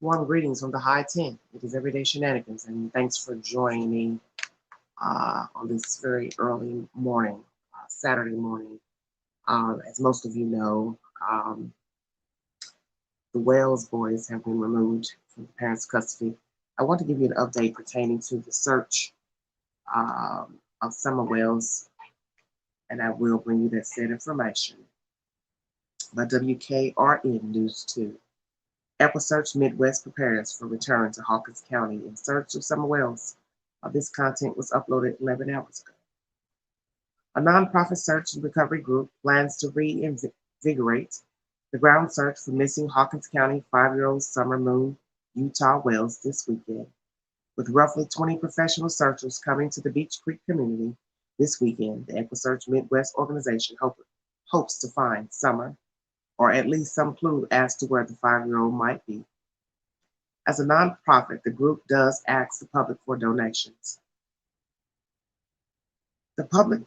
Warm greetings from the high 10. It is Everyday Shenanigans, and thanks for joining me on this very early morning, Saturday morning. As most of you know, the Wales boys have been removed from the parents' custody. I want to give you an update pertaining to the search of Summer Wales, and I will bring you that said information by WKRN News 2. EquiSearch Midwest prepares for return to Hawkins County in search of Summer Wales. This content was uploaded 11 hours ago. A nonprofit search and recovery group plans to reinvigorate the ground search for missing Hawkins County 5-year-old Summer Moon Utah Wales this weekend. With roughly 20 professional searchers coming to the Beach Creek community this weekend, the EquiSearch Midwest organization hopes to find Summer, or at least some clue as to where the 5-year-old might be. As a nonprofit, the group does ask the public for donations. The public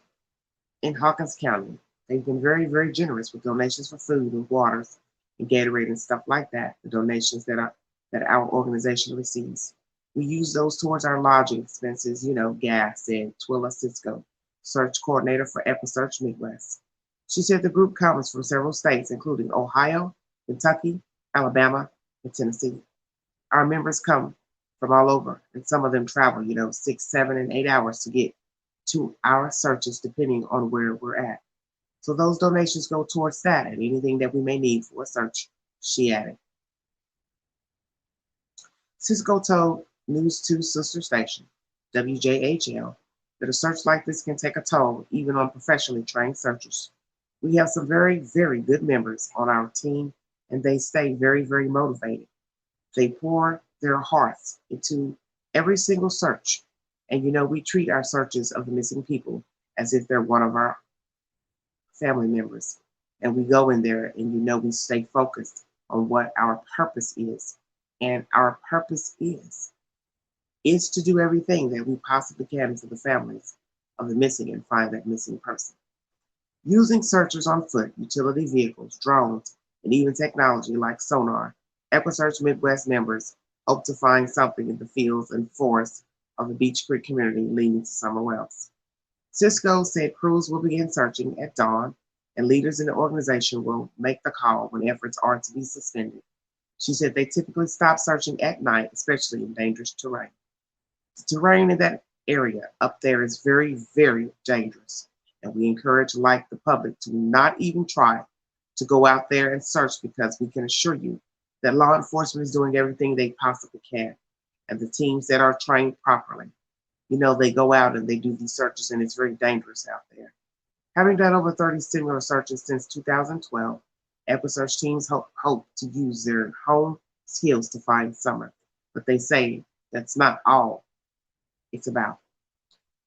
in Hawkins County, they've been very, very generous with donations for food and waters and Gatorade and stuff like that, the donations that our organization receives. We use those towards our lodging expenses, gas, said Twilla Cisco, search coordinator for EquiSearch Midwest. She said the group comes from several states, including Ohio, Kentucky, Alabama, and Tennessee. Our members come from all over, and some of them travel, 6, 7, and 8 hours to get to our searches, depending on where we're at. So those donations go towards that and anything that we may need for a search, she added. Cisco told News 2 sister station, WJHL, that a search like this can take a toll even on professionally trained searchers. We have some very, very good members on our team, and they stay very, very motivated. They pour their hearts into every single search. And we treat our searches of the missing people as if they're one of our family members. And we go in there and we stay focused on what our purpose is. And our purpose is to do everything that we possibly can for the families of the missing and find that missing person. Using searchers on foot, utility vehicles, drones, and even technology like sonar, EquiSearch Midwest members hope to find something in the fields and forests of the Beach Creek community leading to Summer Wales. Cisco said crews will begin searching at dawn, and leaders in the organization will make the call when efforts are to be suspended. She said they typically stop searching at night, especially in dangerous terrain. The terrain in that area up there is very, very dangerous, and we encourage the public to not even try to go out there and search, because we can assure you that law enforcement is doing everything they possibly can. And the teams that are trained properly, they go out and they do these searches, and it's very dangerous out there. Having done over 30 similar searches since 2012, EquiSearch teams hope to use their home skills to find Summer. But they say that's not all it's about.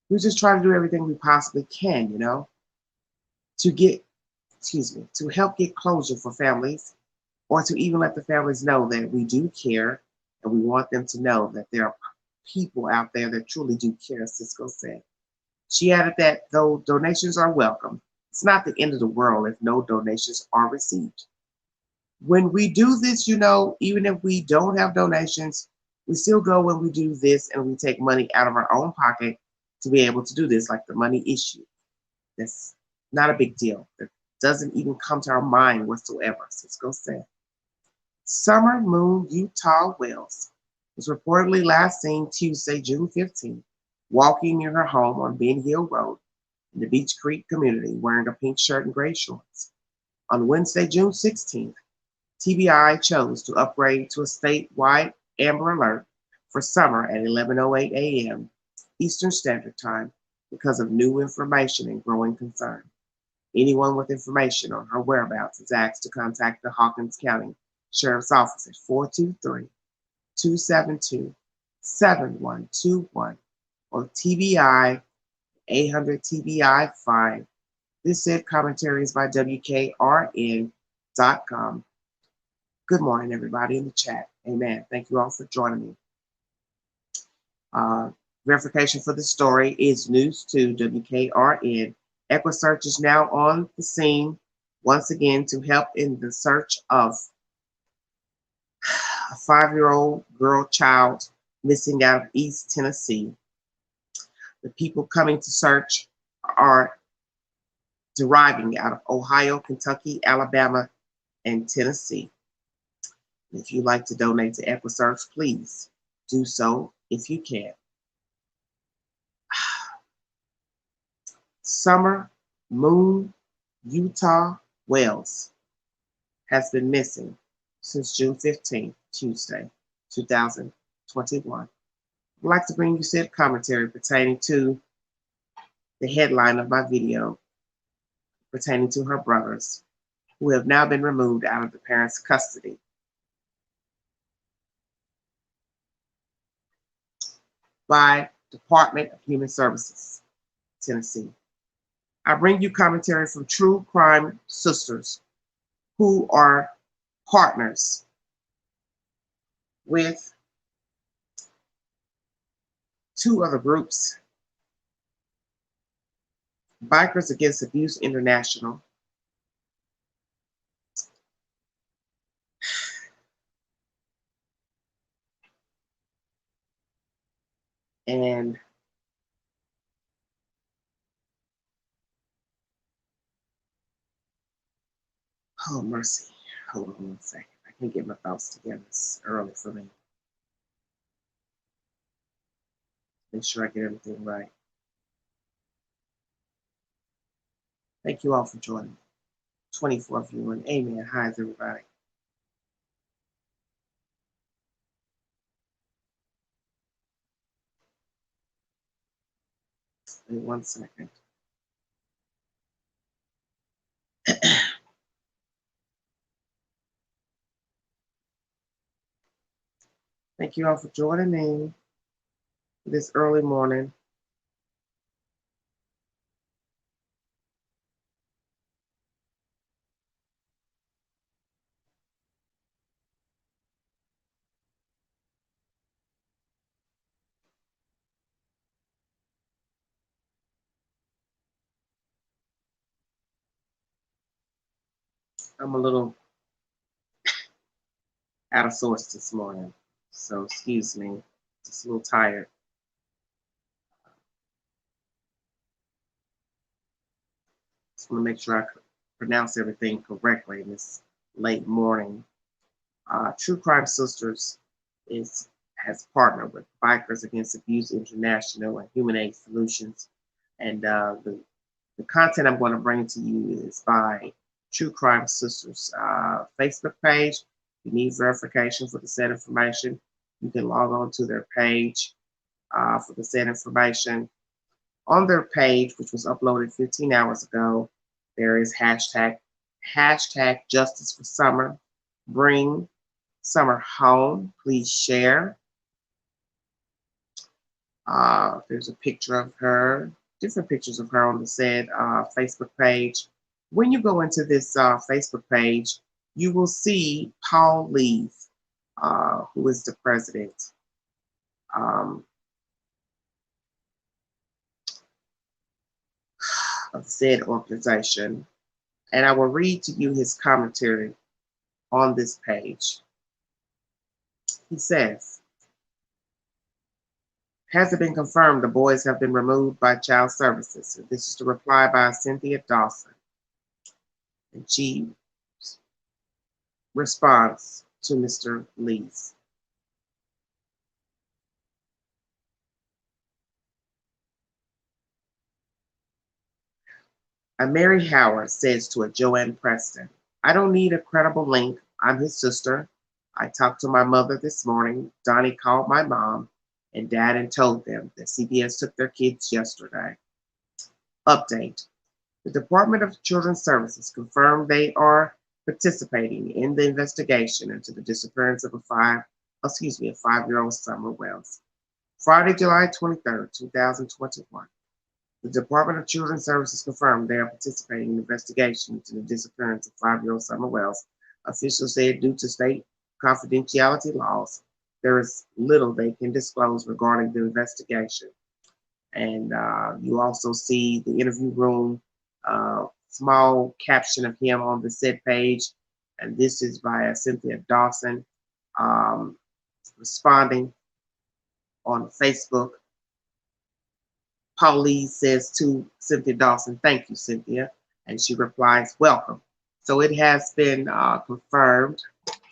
We just try to do everything we possibly can, to help get closure for families, or to even let the families know that we do care, and we want them to know that there are people out there that truly do care, Cisco said. She added that though donations are welcome, it's not the end of the world if no donations are received. When we do this, even if we don't have donations, we still go when we do this and we take money out of our own pocket to be able to do this, like the money issue. That's not a big deal. That doesn't even come to our mind whatsoever, Cisco said. Summer Moon Utah Wales was reportedly last seen Tuesday, June 15th, walking near her home on Ben Hill Road in the Beach Creek community, wearing a pink shirt and gray shorts. On Wednesday, June 16th, TBI chose to upgrade to a statewide Amber Alert for Summer at 11:08 a.m. Eastern Standard Time because of new information and growing concern. Anyone with information on her whereabouts is asked to contact the Hawkins County Sheriff's Office at 423-272-7121 or TBI 800 TBI 5. This said commentary is by WKRN.com. Good morning, everybody in the chat. Amen. Thank you all for joining me. Verification for the story is News 2 WKRN. EquiSearch is now on the scene once again to help in the search of A 5-year-old girl child missing out of East Tennessee. The people coming to search are deriving out of Ohio, Kentucky, Alabama, and Tennessee. If you'd like to donate to EquiSearch, please do so if you can. Summer Moon Utah Wells has been missing since June 15th, Tuesday, 2021. I'd like to bring you said commentary pertaining to the headline of my video pertaining to her brothers, who have now been removed out of the parents' custody. By Department of Human Services, Tennessee. I bring you commentary from True Crime Sisters, who are partners with two other groups, Bikers Against Abuse International and oh mercy, hold on one second. I can't get my thoughts together. It's early for me. Make sure I get everything right. Thank you all for joining me. 24 viewing. Amen. Hi, everybody. Wait 1 second. Thank you all for joining me this early morning. I'm a little out of sorts this morning, so excuse me. Just a little tired. Just want to make sure I pronounce everything correctly in this late morning. True Crime Sisters has partnered with Bikers Against Abuse International and Human Aid Solutions, and the content I'm going to bring to you is by True Crime Sisters Facebook page. If you need verification for the said information, you can log on to their page for the said information. On their page, which was uploaded 15 hours ago, there is hashtag Justice for Summer. Bring Summer home. Please share. There's a picture of her, different pictures of her on the said Facebook page. When you go into this Facebook page, you will see Paul Lees, who is the president of the said organization. And I will read to you his commentary on this page. He says, has it been confirmed the boys have been removed by Child Services? This is the reply by Cynthia Dawson. And she responds to Mr. Lees. A Mary Howard says to a Joanne Preston, I don't need a credible link. I'm his sister. I talked to my mother this morning. Donnie called my mom and dad and told them that CPS took their kids yesterday. Update. The Department of Children's Services confirmed they are participating in the investigation into the disappearance of a 5-year-old Summer Wells. Friday, July 23rd, 2021. The Department of Children's Services confirmed they are participating in the investigation into the disappearance of 5-year-old Summer Wells. Officials said due to state confidentiality laws, there is little they can disclose regarding the investigation. And you also see the interview room, small caption of him on the said page. And this is by Cynthia Dawson. um, responding on Facebook. Pauline says to Cynthia Dawson, "Thank you, Cynthia." And she replies, "Welcome." So it has been confirmed,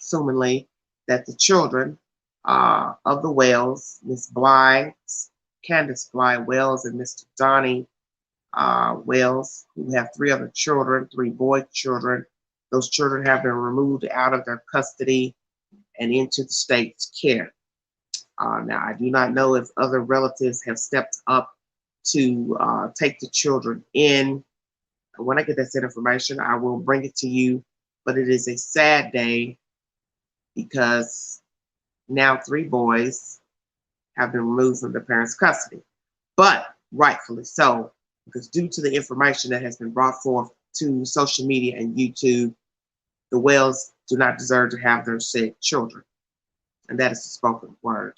assumingly, that the children of the Wells, Miss Bly, Candace Bly Wells, and Mr. Donnie Wells, who have three other children, three boy children, those children have been removed out of their custody and into the state's care. Now, I do not know if other relatives have stepped up to take the children in. When I get that information, I will bring it to you. But it is a sad day because now three boys have been removed from their parents' custody. But rightfully so, because due to the information that has been brought forth to social media and YouTube, the Wells do not deserve to have their said children. And that is the spoken word.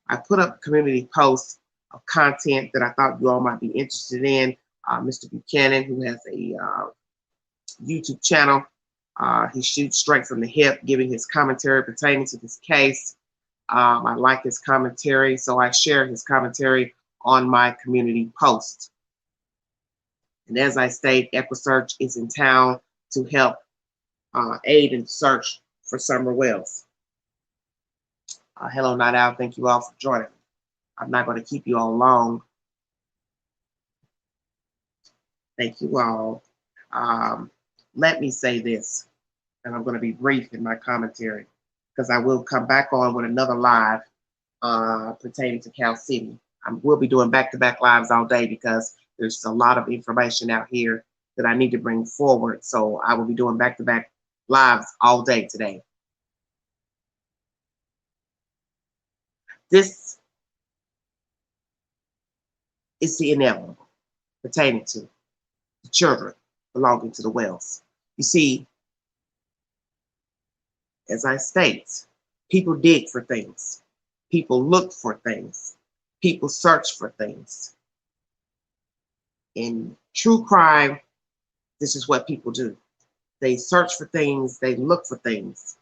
I put up community posts of content that I thought you all might be interested in. Mr. Buchanan, who has a YouTube channel, he shoots straight from the hip, giving his commentary pertaining to this case. I like his commentary, so I share his commentary on my community post. And as I state, EquiSearch is in town to help aid in the search for Summer Wells. Hello, Night Owl. Thank you all for joining. I'm not going to keep you all long. Thank you all. Let me say this, and I'm going to be brief in my commentary because I will come back on with another live pertaining to Cal City. I will be doing back-to-back lives all day because there's a lot of information out here that I need to bring forward. So I will be doing back-to-back lives all day today. This is the inevitable pertaining to the children belonging to the Wells. You see, as I state, people dig for things. People look for things. People search for things. In true crime, this is what people do. They search for things, they look for things.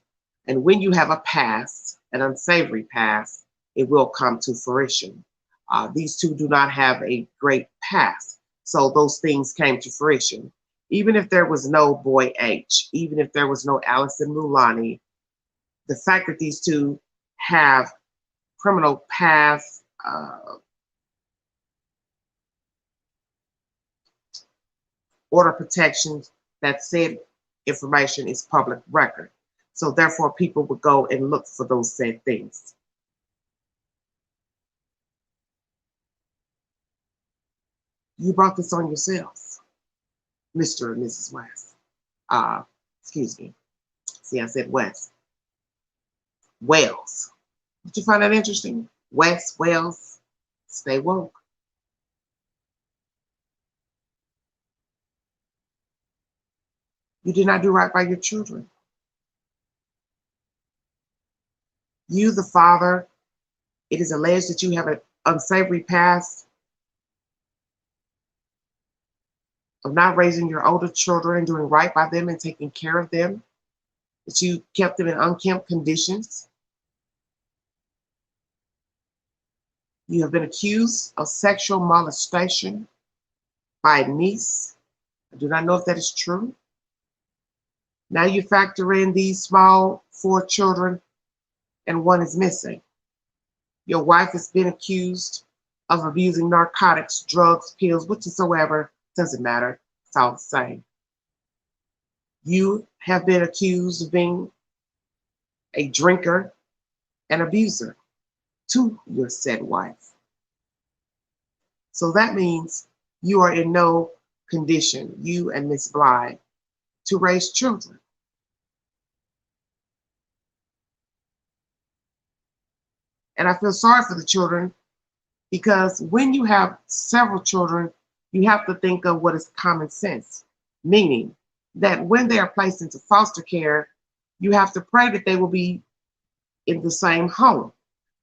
And when you have a past, an unsavory past, it will come to fruition. These two do not have a great past, so those things came to fruition. Even if there was no Boy H, even if there was no Allison Mulani, the fact that these two have criminal past, order protections, that said information is public record. So therefore, people would go and look for those said things. You brought this on yourselves, Mr. and Mrs. West. Excuse me. See, I said West. Wells. Did you find that interesting? West, Wells, stay woke. You did not do right by your children. You, the father, it is alleged that you have an unsavory past of not raising your older children and doing right by them and taking care of them, that you kept them in unkempt conditions. You have been accused of sexual molestation by a niece. I do not know if that is true. Now you factor in these small 4 children and 1 is missing. Your wife has been accused of abusing narcotics, drugs, pills, whatsoever. Doesn't matter. It's all the same. You have been accused of being a drinker and abuser to your said wife. So that means you are in no condition, you and Miss Bly, to raise children. And I feel sorry for the children because when you have several children, you have to think of what is common sense, meaning that when they are placed into foster care, you have to pray that they will be in the same home.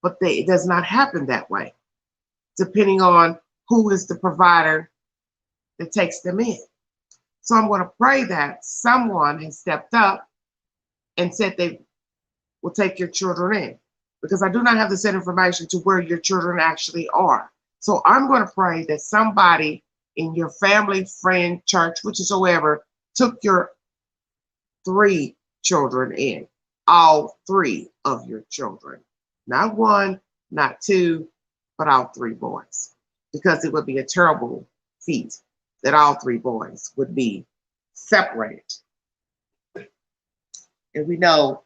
But it does not happen that way, depending on who is the provider that takes them in. So I'm going to pray that someone has stepped up and said they will take your children in, because I do not have the set information to where your children actually are. So I'm going to pray that somebody in your family, friend, church, whichever, took your 3 children in, all 3 of your children, not 1, not 2, but all 3 boys, because it would be a terrible feat that all 3 boys would be separated. And we know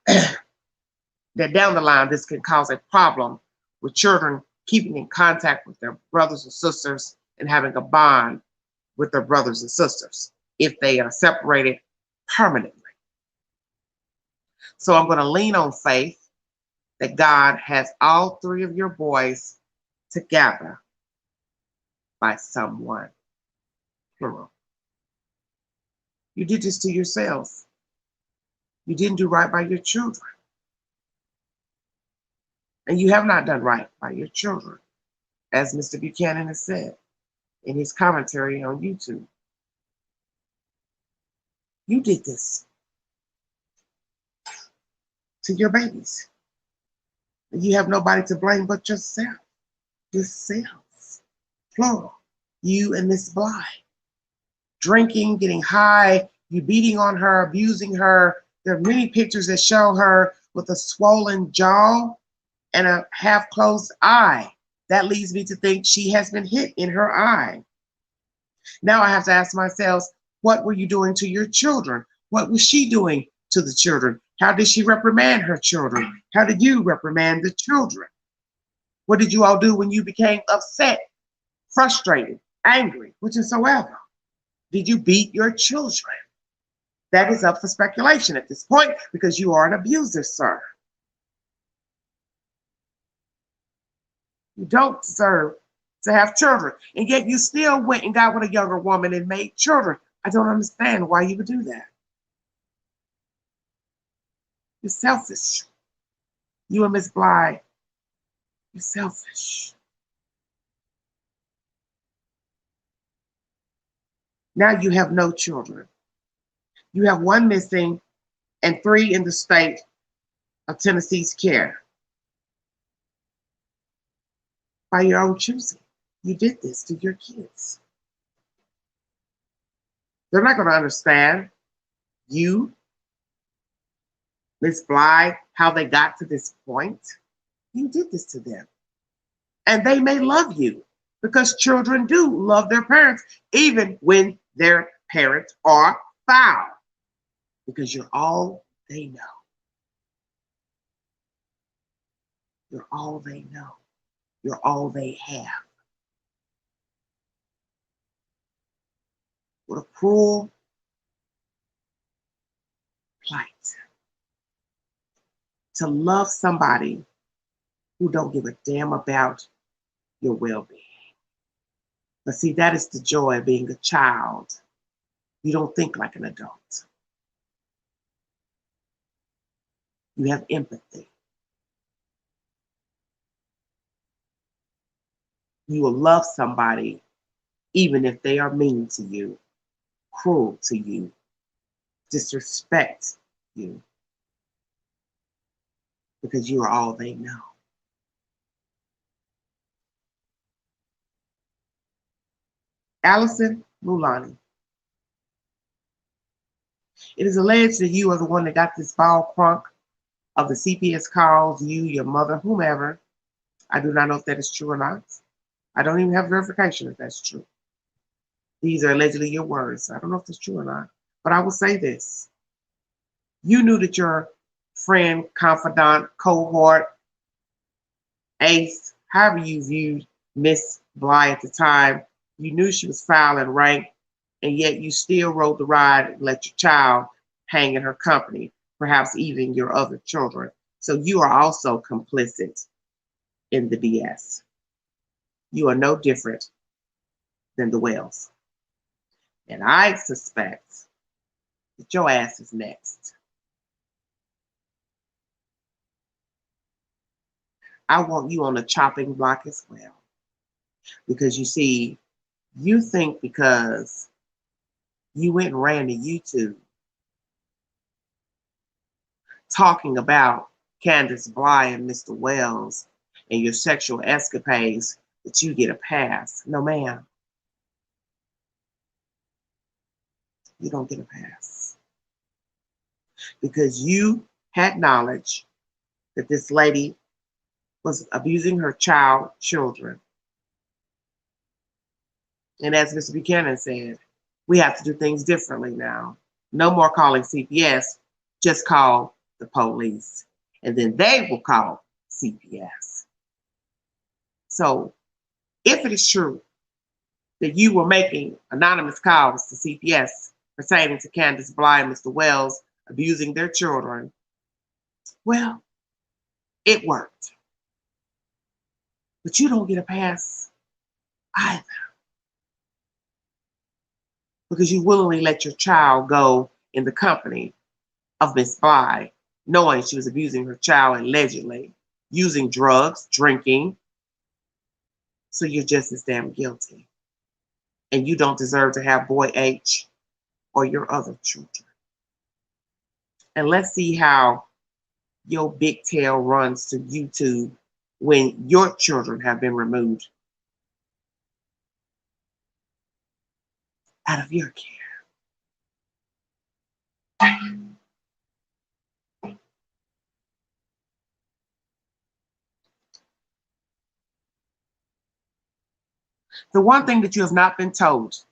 that down the line, this can cause a problem with children keeping in contact with their brothers and sisters and having a bond with their brothers and sisters if they are separated permanently. So I'm going to lean on faith that God has all 3 of your boys together by someone, plural. You did this to yourselves. You didn't do right by your children. And you have not done right by your children, as Mr. Buchanan has said in his commentary on YouTube. You did this to your babies. And you have nobody to blame but yourself. Yourselves, plural. You and Miss Bly. Drinking, getting high, you beating on her, abusing her. There are many pictures that show her with a swollen jaw and a half-closed eye. That leads me to think she has been hit in her eye. Now I have to ask myself, what were you doing to your children? What was she doing to the children? How did she reprimand her children? How did you reprimand the children? What did you all do when you became upset, frustrated, angry, whichever? Did you beat your children? That is up for speculation at this point because you are an abuser, sir. You don't deserve to have children. And yet you still went and got with a younger woman and made children. I don't understand why you would do that. You're selfish. You and Miss Bly, you're selfish. Now you have no children. You have 1 missing and 3 in the state of Tennessee's care. By your own choosing, you did this to your kids. They're not going to understand you, Miss Bly, how they got to this point. You did this to them. And they may love you because children do love their parents, even when their parents are foul, because you're all they know. You're all they know. You're all they have. What a cruel plight. To love somebody who don't give a damn about your well-being. But see, that is the joy of being a child. You don't think like an adult. You have empathy. You will love somebody even if they are mean to you, cruel to you, disrespect you, because you are all they know. Allison Mulani. It is alleged that you are the one that got this ball crunk of the CPS calls, you, your mother, whomever. I do not know if that is true or not. I don't even have verification if that's true. These are allegedly your words. I don't know if that's true or not. But I will say this. You knew that your friend, confidant, cohort, ace, however you viewed Miss Bly at the time, you knew she was foul and rank, and yet you still rode the ride and let your child hang in her company, perhaps even your other children. So you are also complicit in the BS. You are no different than the Wells. And I suspect that your ass is next. I want you on the chopping block as well. Because you see, you think because you went and ran to YouTube talking about Candace Bly and Mr. Wells and your sexual escapades that you get a pass. No, ma'am, you don't get a pass because you had knowledge that this lady was abusing her children. And as Mr. Buchanan said, we have to do things differently now. No more calling CPS, just call the police. And then they will call CPS. So if it is true that you were making anonymous calls to CPS pertaining to Candace Bly and Mr. Wells abusing their children, well, it worked. But you don't get a pass either because you willingly let your child go in the company of Miss Bly, knowing she was abusing her child allegedly, using drugs, drinking. So you're just as damn guilty. And you don't deserve to have boy H or your other children. And let's see how your big tail runs to YouTube when your children have been removed out of your care. The one thing that you have not been told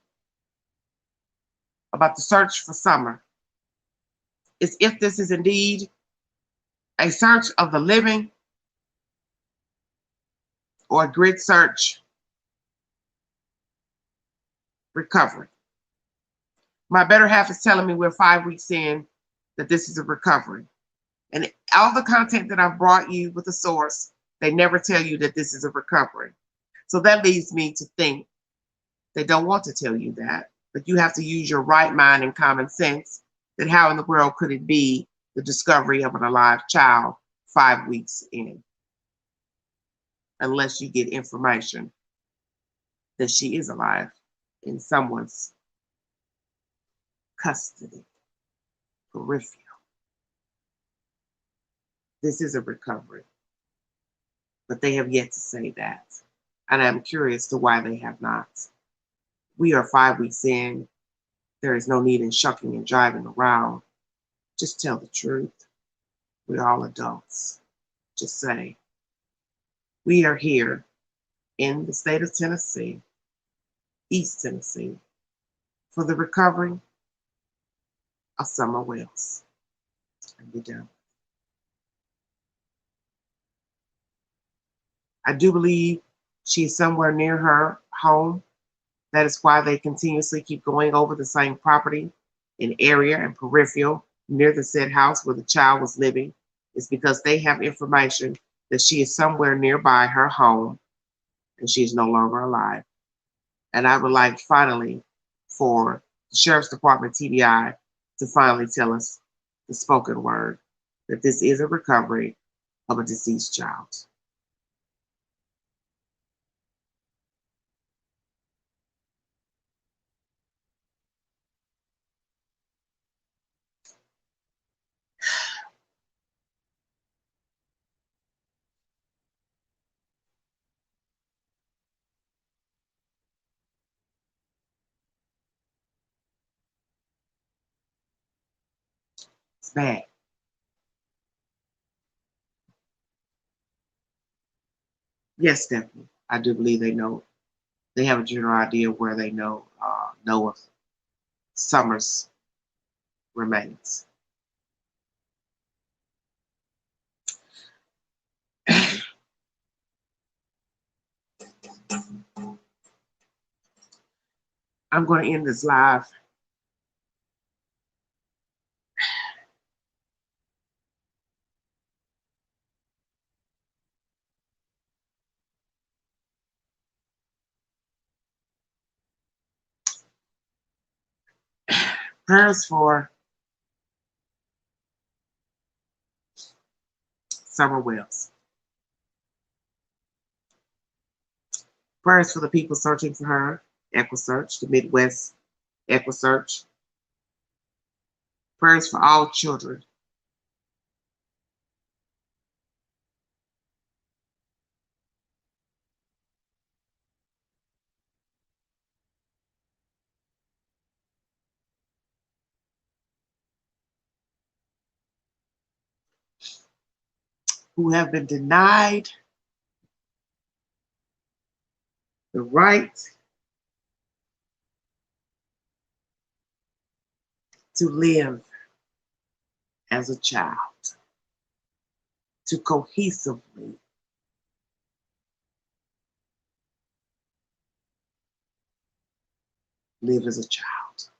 about the search for Summer is if this is indeed a search of the living or a grid search recovery. My better half is telling me we're 5 weeks in that this is a recovery. And all the content that I've brought you with the source, they never tell you that this is a recovery. So that leads me to think they don't want to tell you that, but you have to use your right mind and common sense that how in the world could it be the discovery of an alive child 5 weeks in, unless you get information that she is alive in someone's custody, peripheral. This is a recovery, but they have yet to say that. And I'm curious to why they have not. We are 5 weeks in. There is no need in shucking and jiving around. Just tell the truth. We're all adults. Just say, we are here in the state of Tennessee, East Tennessee, for the recovery of Summer Wells. And be done. I do believe she's somewhere near her home. That is why they continuously keep going over the same property in area and peripheral near the said house where the child was living. It's because they have information that she is somewhere nearby her home and she is no longer alive. And I would like finally for the Sheriff's Department TBI to finally tell us the spoken word that this is a recovery of a deceased child. It's bad. Yes, Stephanie, I do believe they know. They have a general idea where they know of Summer's remains. I'm going to end this live. Prayers for Summer Wells. Prayers for the people searching for her, EquiSearch, the Midwest EquiSearch. Prayers for all children who have been denied the right to live as a child, to cohesively live as a child.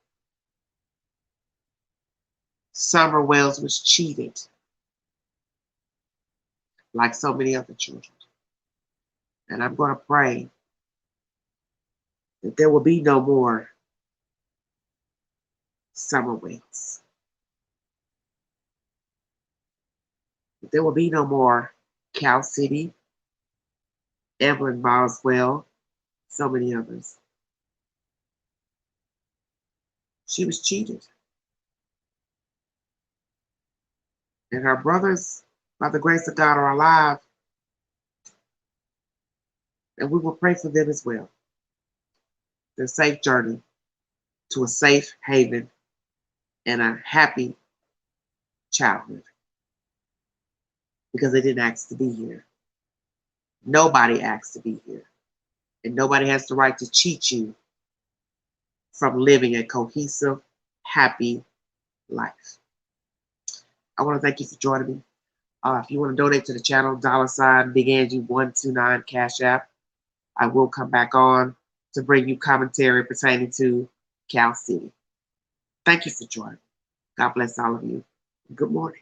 Summer Wells was cheated like so many other children. And I'm going to pray that there will be no more Summer Wells. That there will be no more Cal City, Evelyn Boswell, so many others. She was cheated. And her brothers, by the grace of God, are alive. And we will pray for them as well. Their safe journey to a safe haven and a happy childhood. Because they didn't ask to be here. Nobody asked to be here. And nobody has the right to cheat you from living a cohesive, happy life. I want to thank you for joining me. If you want to donate to the channel, $ Big Angie 129 Cash App. I will come back on to bring you commentary pertaining to Cal City. Thank you for joining. God bless all of you. Good morning.